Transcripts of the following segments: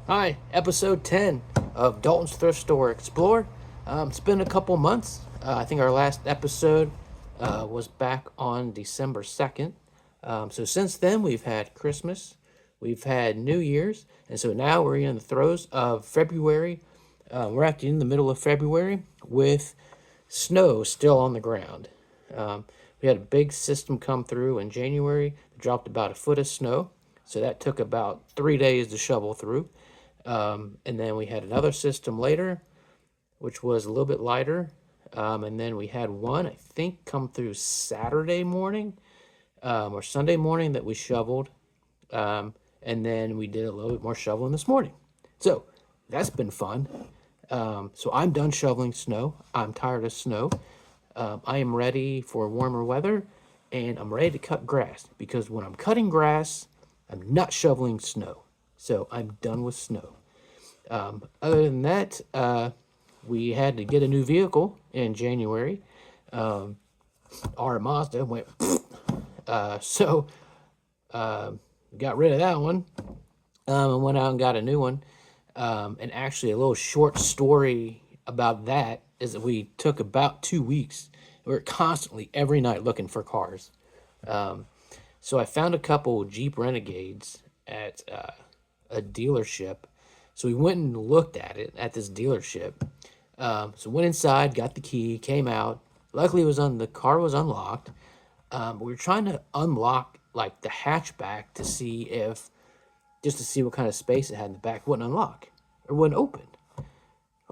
Hi, episode 10 of Dalton's Thrift Store Explore. It's been a couple months. I think our last episode was back on December 2nd. So since then, we've had Christmas, we've had New Year's, and so now we're in the throes of February. We're actually in the middle of February with snow still on the ground. We had a big system come through in January, dropped about a foot of snow. So that took about 3 days to shovel through. And then we had another system later, which was a little bit lighter. And then we had one, I think, come through Saturday morning or Sunday morning that we shoveled. And then we did a little bit more shoveling this morning. So that's been fun. So I'm done shoveling snow. I'm tired of snow. I am ready for warmer weather, and I'm ready to cut grass because when I'm cutting grass, I'm not shoveling snow. So I'm done with snow. Other than that, we had to get a new vehicle in January. Our Mazda went, so got rid of that one and went out and got a new one. And actually, a little short story about that is that we took about 2 weeks. We were constantly every night looking for cars. So I found a couple Jeep Renegades at a dealership. So we went and looked at it at this dealership. So went inside, got the key, came out. Luckily, the car was unlocked. We were trying to unlock like the hatchback to see what kind of space it had in the back. It wouldn't unlock or wouldn't open. Well,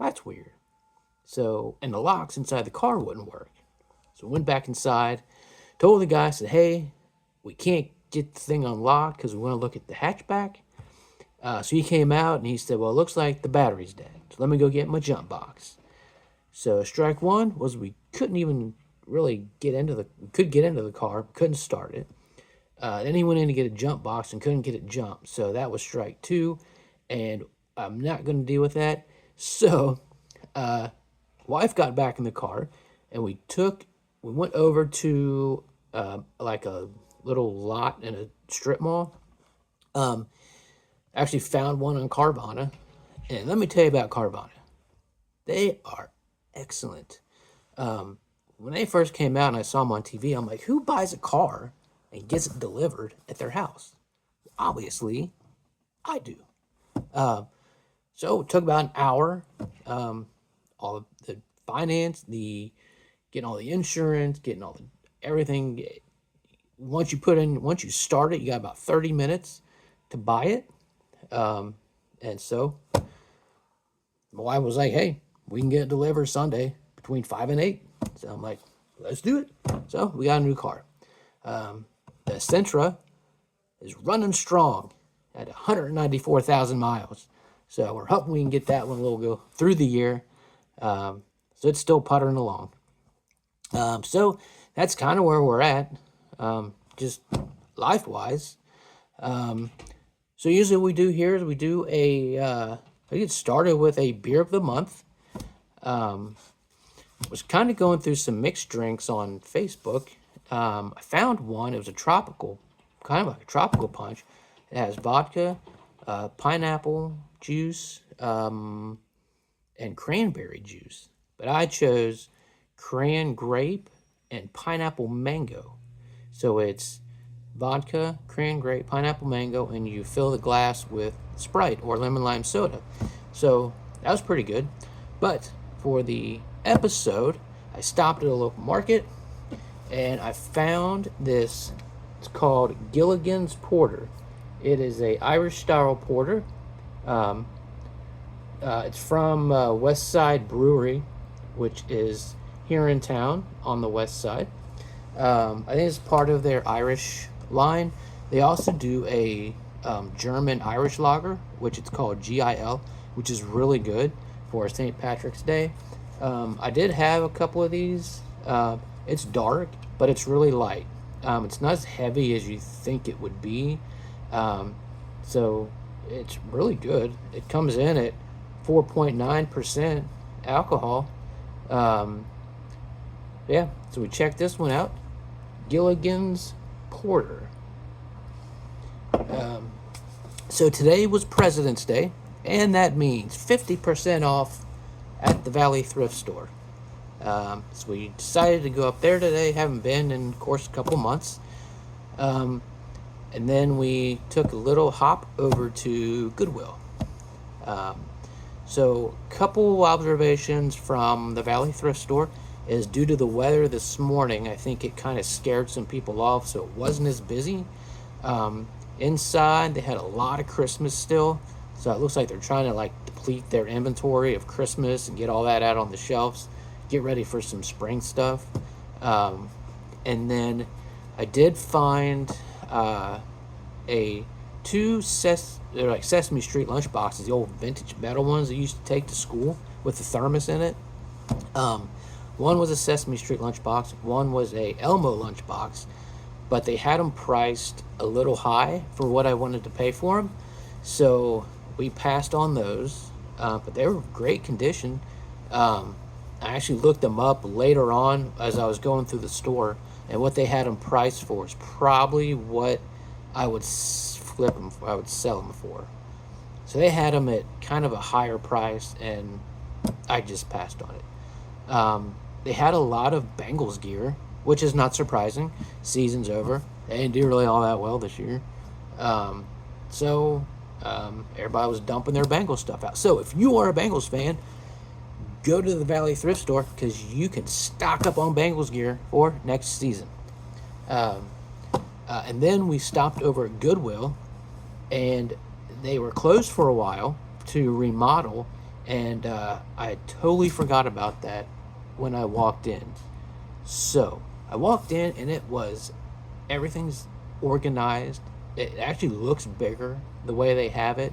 that's weird. So, and the locks inside the car wouldn't work. So went back inside, told the guy, said, "Hey, we can't get the thing unlocked because we want to look at the hatchback." So he came out and he said, "Well, it looks like the battery's dead. So let me go get my jump box." So strike one was we couldn't even really get into the car, couldn't start it. Then he went in to get a jump box and couldn't get it jumped. So that was strike two, and I'm not going to deal with that. So wife got back in the car, and we went over to like a little lot in a strip mall. Actually found one on Carvana, and let me tell you about Carvana. They are excellent. When they first came out and I saw them on TV, I'm like, who buys a car and gets it delivered at their house? Obviously, I do. So it took about an hour. All of the finance, getting all the insurance, getting all the everything. Once you start it, you got about 30 minutes to buy it. And so my wife was like, "Hey, we can get it delivered Sunday between 5 and 8. So I'm like, "Let's do it." So we got a new car. The Sentra is running strong at 194,000 miles. So we're hoping we can get that one go through the year. So it's still puttering along. So that's kind of where we're at, just life-wise. So usually what we do here is I get started with a beer of the month. Was kind of going through some mixed drinks on Facebook. I found one. It was kind of like a tropical punch. It has vodka, pineapple juice, and cranberry juice. But I chose cran grape and pineapple mango. So it's vodka, cran grape, pineapple mango, and you fill the glass with Sprite or lemon lime soda. So that was pretty good. But for the episode, I stopped at a local market and I found this. It's called Gilligan's Porter. It is a Irish style porter. It's from West Side Brewery, which is here in town on the west side. I think it's part of their Irish line. They also do a German Irish lager, which it's called GIL, which is really good for St. Patrick's Day. I did have a couple of these. It's dark, but it's really light. It's not as heavy as you think it would be. So it's really good. It comes in at 4.9% alcohol. Yeah, so we checked this one out. Gilligan's Porter. So today was President's Day, and that means 50% off at the Valley Thrift Store. So we decided to go up there today. Haven't been in, of course, a couple months. And then we took a little hop over to Goodwill. So, couple observations from the Valley Thrift Store is due to the weather this morning, I think it kind of scared some people off, so it wasn't as busy. Inside, they had a lot of Christmas still, so it looks like they're trying to like deplete their inventory of Christmas and get all that out on the shelves, get ready for some spring stuff. And then I did find a they're like Sesame Street lunch boxes, the old vintage metal ones that you used to take to school with the thermos in it. One was a Sesame Street lunchbox, one was a Elmo lunchbox, but they had them priced a little high for what I wanted to pay for them, so we passed on those. But they were great condition. I actually looked them up later on as I was going through the store, and what they had them priced for is probably what I would flip them for, I would sell them for. So they had them at kind of a higher price, and I just passed on it. They had a lot of Bengals gear, which is not surprising. Season's over. They didn't do really all that well this year. So everybody was dumping their Bengals stuff out. So if you are a Bengals fan, go to the Valley Thrift Store because you can stock up on Bengals gear for next season. And then we stopped over at Goodwill, and they were closed for a while to remodel, and I totally forgot about that when I walked in. So I walked in, and everything's organized. It actually looks bigger the way they have it.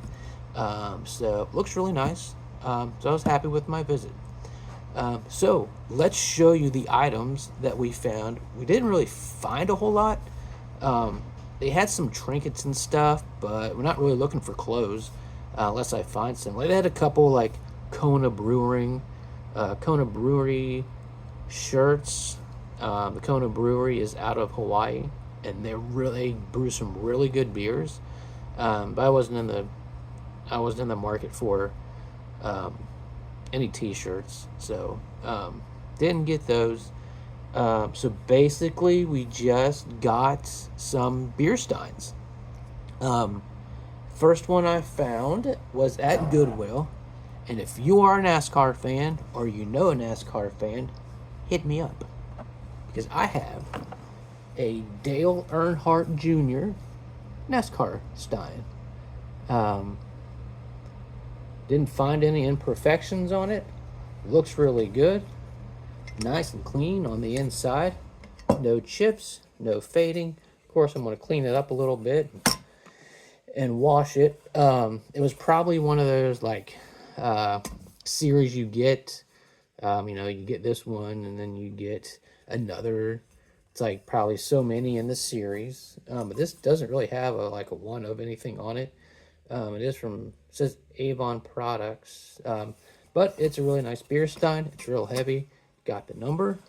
So it looks really nice. So I was happy with my visit. So let's show you the items that we found. We didn't really find a whole lot. They had some trinkets and stuff, but we're not really looking for clothes unless I find some. Like, they had a couple like Kona Brewery shirts. The Kona Brewery is out of Hawaii, and they brew some really good beers. But I wasn't in the market for any t-shirts, so didn't get those. So basically we just got some beer steins. First one I found was at Goodwill, and if you are a NASCAR fan or you know a NASCAR fan, hit me up, because I have a Dale Earnhardt Jr. NASCAR stein. Didn't find any imperfections on it. Looks really good. Nice and clean on the inside. No chips, no fading. Of course, I'm going to clean it up a little bit and wash it. It was probably one of those like series you get. You get this one, and then you get another. It's like probably so many in the series. But this doesn't really have a one of anything on it. It says Avon Products. But it's a really nice beer stein. It's real heavy. Got the number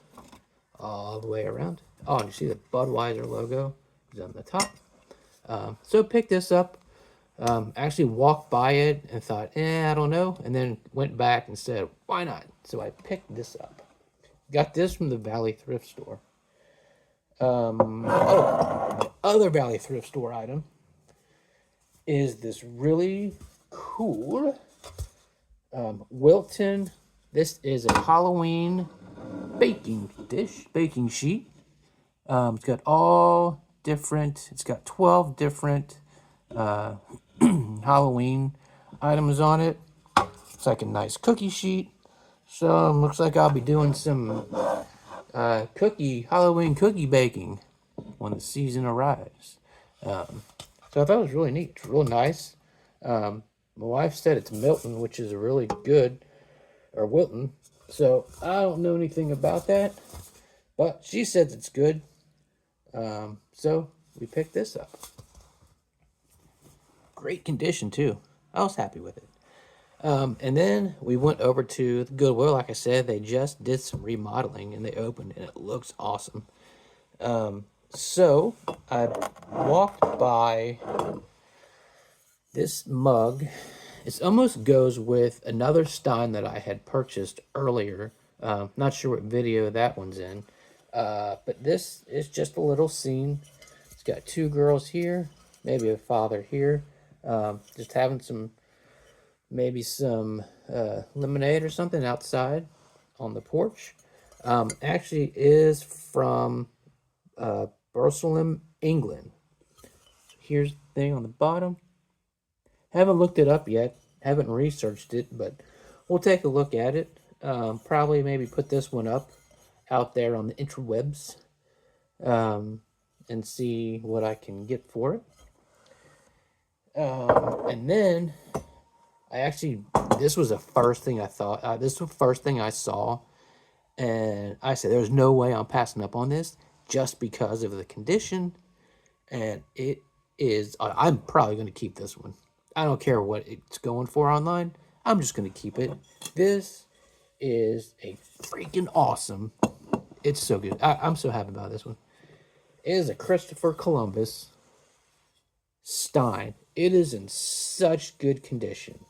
all the way around. Oh, and you see the Budweiser logo is on the top. So picked this up. Actually walked by it and thought, I don't know. And then went back and said, why not? So I picked this up. Got this from the Valley Thrift Store. The other Valley Thrift Store item is this really cool Wilton. This is a Halloween baking sheet. It's got it's got 12 different Halloween items on it. It's like a nice cookie sheet. So looks like I'll be doing some Halloween cookie baking when the season arrives. So I thought it was really neat. It's real nice. My wife said it's Milton, which is a really good, or Wilton. So I don't know anything about that, but she says it's good. So we picked this up. Great condition too. I was happy with it. And then we went over to the Goodwill. Like I said, they just did some remodeling and they opened, and it looks awesome. So I walked by this mug, It almost goes with another Stein that I had purchased earlier. Not sure what video that one's in. But this is just a little scene. It's got two girls here, maybe a father here, just having maybe some lemonade or something outside on the porch. Actually is from Burslem, England. Here's the thing on the bottom. Haven't looked it up yet. Haven't researched it, but we'll take a look at it. Probably maybe put this one up out there on the interwebs and see what I can get for it. And then this was the first thing I thought. This was the first thing I saw, and I said, "There's no way I'm passing up on this just because of the condition." And it is. I'm probably going to keep this one. I don't care what it's going for online. I'm just going to keep it. This is a freaking awesome. It's so good. I'm so happy about this one. It is a Christopher Columbus Stein. It is in such good condition.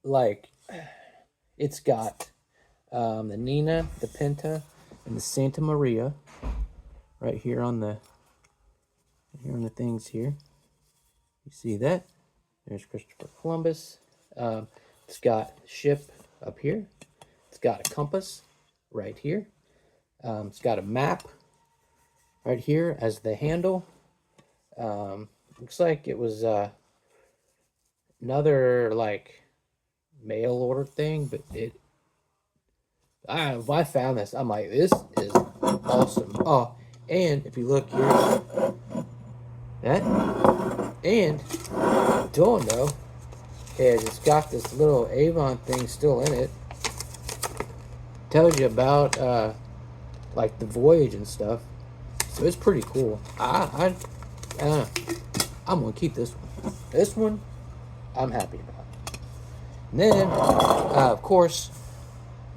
Like, it's got the Nina, the Pinta, and the Santa Maria right here on the things here. You see that? There's Christopher Columbus. It's got ship up here. It's got a compass right here. It's got a map right here as the handle. Looks like it was another like mail order thing, but I found this. I'm like, this is awesome. Oh, and if you look here, don't know, it's got this little Avon thing still in it. Tells you about like the voyage and stuff. So it's pretty cool. I'm gonna keep this one. This one, I'm happy about. And then, of course,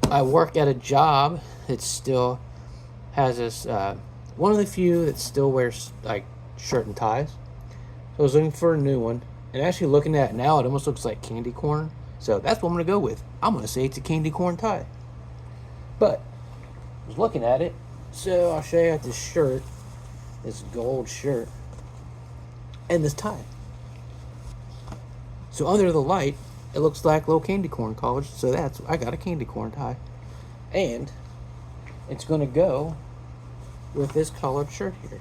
I work at a job that still has this. One of the few that still wears like shirt and ties. So I was looking for a new one, and actually looking at it now, it almost looks like candy corn. So that's what I'm gonna go with. I'm gonna say it's a candy corn tie. But I was looking at it, so I'll show you this shirt, this gold shirt, and this tie. So under the light, it looks like little candy corn collars. So I got a candy corn tie, and it's gonna go with this collared shirt here.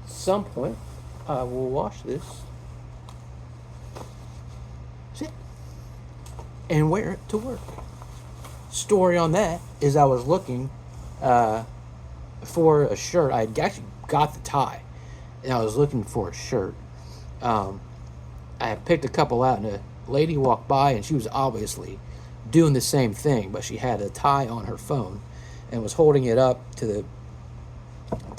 At some point, I will wash this, and wear it to work. Story on that is I was looking for a shirt. I actually got the tie, and I was looking for a shirt. I had picked a couple out, and a lady walked by, and she was obviously doing the same thing, but she had a tie on her phone and was holding it up to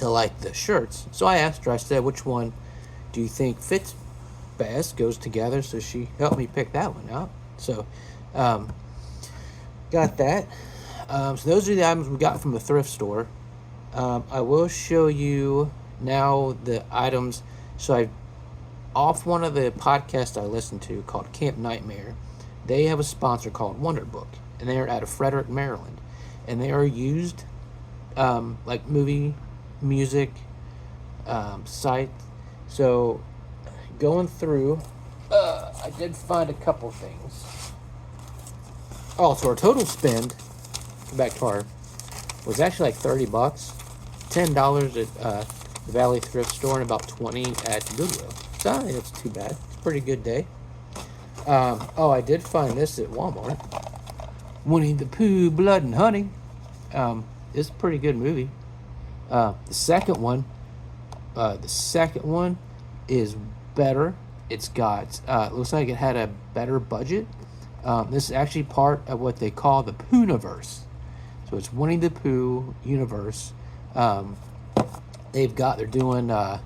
like the shirts. So I asked her, I said, which one do you think fits best, goes together? So she helped me pick that one out. So got that. So those are the items we got from the thrift store. I will show you now the items. So off one of the podcasts I listened to called Camp Nightmare, they have a sponsor called Wonderbook, and they are out of Frederick, Maryland, and they are used like movie music site. So going through, I did find a couple things. Oh, so our total spend, back to our, was actually like $30, $10 at the Valley Thrift Store, and about $20 at Goodwill. So I don't think that's too bad. It's a pretty good day. I did find this at Walmart. Winnie the Pooh, Blood and Honey. It's a pretty good movie. The second one is better. It's got, looks like it had a better budget. This is actually part of what they call the Poohniverse. So it's Winnie the Pooh universe. They're doing a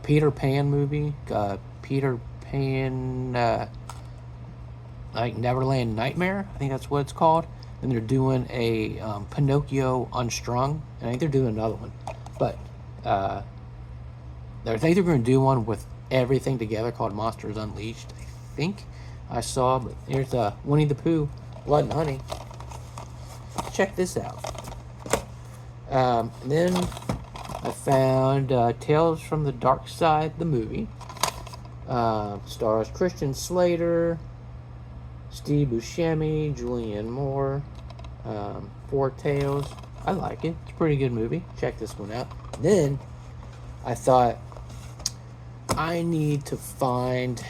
Peter Pan movie, Peter Pan, like Neverland Nightmare, I think that's what it's called. And they're doing a Pinocchio Unstrung, and I think they're doing another one. But I think they're going to do one with everything together called Monsters Unleashed, I think I saw. But here's Winnie the Pooh, Blood and Honey. Check this out. And then I found Tales from the Dark Side, the movie. Stars Christian Slater, Steve Buscemi, Julianne Moore, Four Tales. I like it. It's a pretty good movie. Check this one out. Then I thought I need to find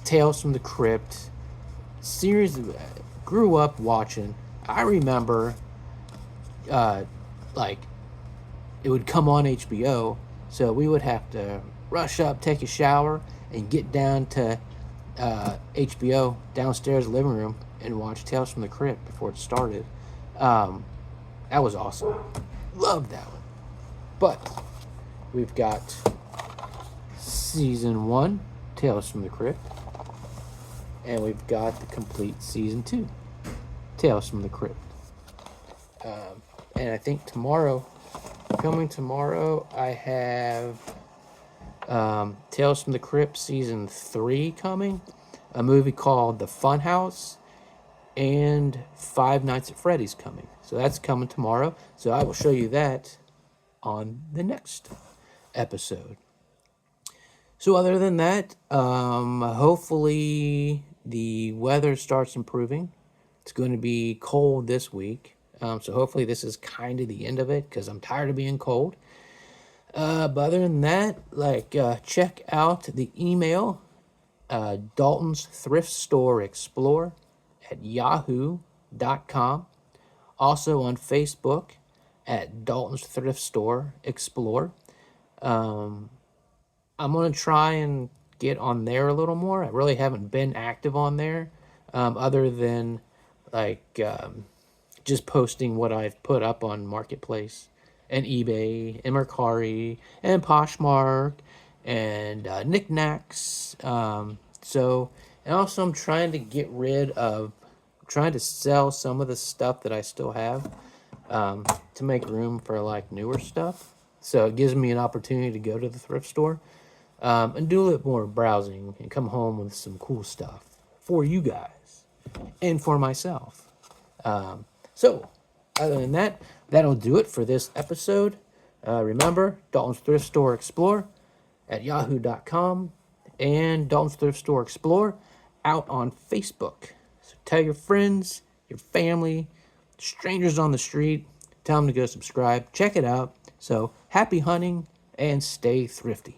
Tales from the Crypt series. Grew up watching. I remember, like, it would come on HBO, so we would have to rush up, take a shower, and get down to HBO downstairs living room and watch Tales from the Crypt before it started. That was awesome. Loved that one. But we've got season 1, Tales from the Crypt, and we've got the complete season 2, Tales from the Crypt. And I think coming tomorrow, I have Tales from the Crypt season 3 coming, a movie called The Funhouse, and Five Nights at Freddy's coming. So that's coming tomorrow. So I will show you that on the next episode. So other than that, hopefully the weather starts improving. It's going to be cold this week. So hopefully this is kind of the end of it, because I'm tired of being cold. But other than that, check out the email, Dalton's Thrift Store Explorer at yahoo.com. Also on Facebook at Dalton's Thrift Store Explorer. I'm going to try and get on there a little more. I really haven't been active on there, other than just posting what I've put up on Marketplace and eBay and Mercari and Poshmark and Knickknacks. And also I'm trying to sell some of the stuff that I still have, to make room for newer stuff. So it gives me an opportunity to go to the thrift store, and do a little more browsing and come home with some cool stuff for you guys and for myself. So other than that, that'll do it for this episode. Remember, Dalton's Thrift Store Explorer at yahoo.com and Dalton's Thrift Store Explorer out on Facebook. So tell your friends, your family, strangers on the street, tell them to go subscribe, check it out. So happy hunting and stay thrifty.